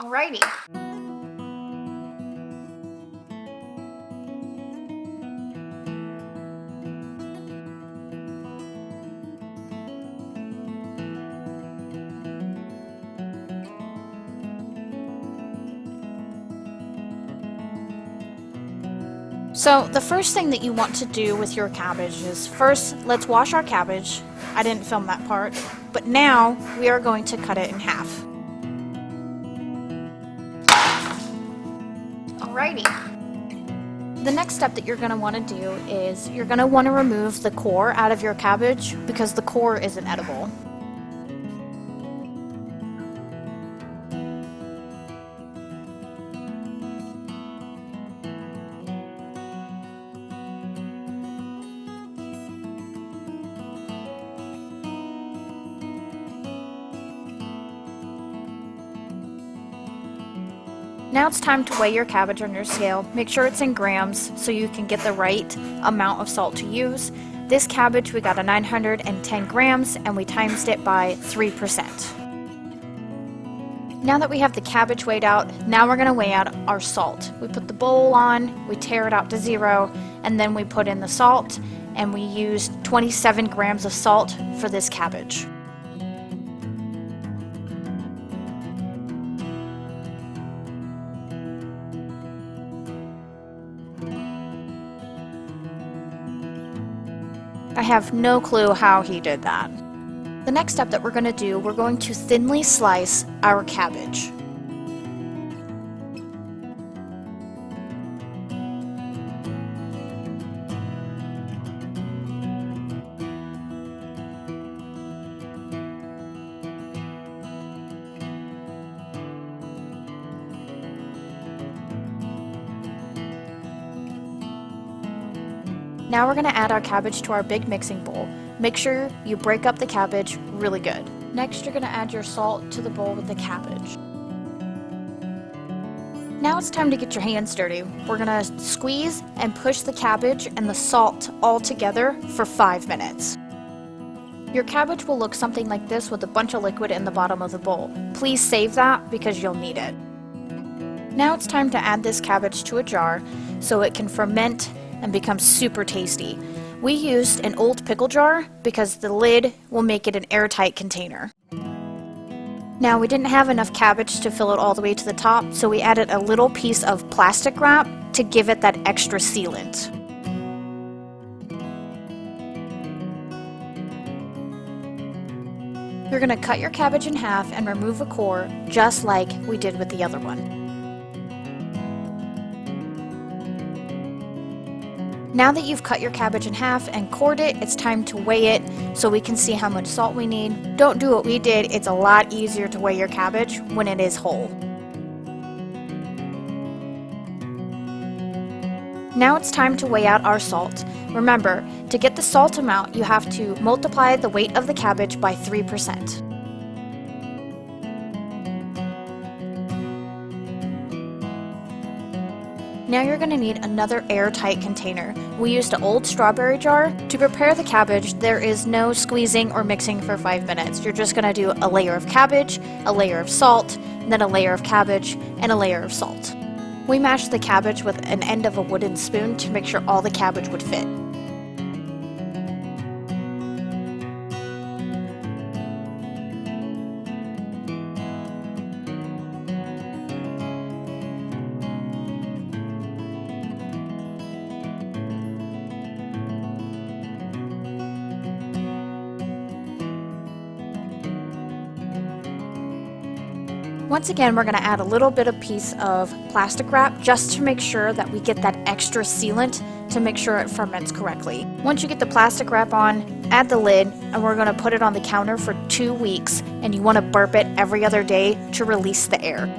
Alrighty. So the first thing that you want to do with your cabbage is first, let's wash our cabbage. I didn't film that part, but now we are going to cut it in half. Alrighty. The next step that you're going to want to do is you're going to want to remove the core out of your cabbage because the core isn't edible. Now it's time to weigh your cabbage on your scale. Make sure it's in grams so you can get the right amount of salt to use. This cabbage we got a 910 grams and we times it by 3%. Now that we have the cabbage weighed out, now we're going to weigh out our salt. We put the bowl on, we tear it out to 0, and then we put in the salt, and we used 27 grams of salt for this cabbage. I have no clue how he did that. The next step that we're going to do, we're going to thinly slice our cabbage. Now we're going to add our cabbage to our big mixing bowl. Make sure you break up the cabbage really good. Next, you're going to add your salt to the bowl with the cabbage. Now it's time to get your hands dirty. We're going to squeeze and push the cabbage and the salt all together for 5 minutes. Your cabbage will look something like this with a bunch of liquid in the bottom of the bowl. Please save that because you'll need it. Now it's time to add this cabbage to a jar so it can ferment and become super tasty. We used an old pickle jar because the lid will make it an airtight container. Now we didn't have enough cabbage to fill it all the way to the top, so we added a little piece of plastic wrap to give it that extra sealant. You're going to cut your cabbage in half and remove the core just like we did with the other one. Now that you've cut your cabbage in half and cored it, it's time to weigh it so we can see how much salt we need. Don't do what we did, it's a lot easier to weigh your cabbage when it is whole. Now it's time to weigh out our salt. Remember, to get the salt amount, you have to multiply the weight of the cabbage by 3%. Now you're going to need another airtight container. We used an old strawberry jar. To prepare the cabbage, there is no squeezing or mixing for 5 minutes. You're just going to do a layer of cabbage, a layer of salt, then a layer of cabbage, and a layer of salt. We mashed the cabbage with an end of a wooden spoon to make sure all the cabbage would fit. Once again, we're going to add a little bit of piece of plastic wrap just to make sure that we get that extra sealant to make sure it ferments correctly. Once you get the plastic wrap on, add the lid, and we're going to put it on the counter for 2 weeks, and you want to burp it every other day to release the air.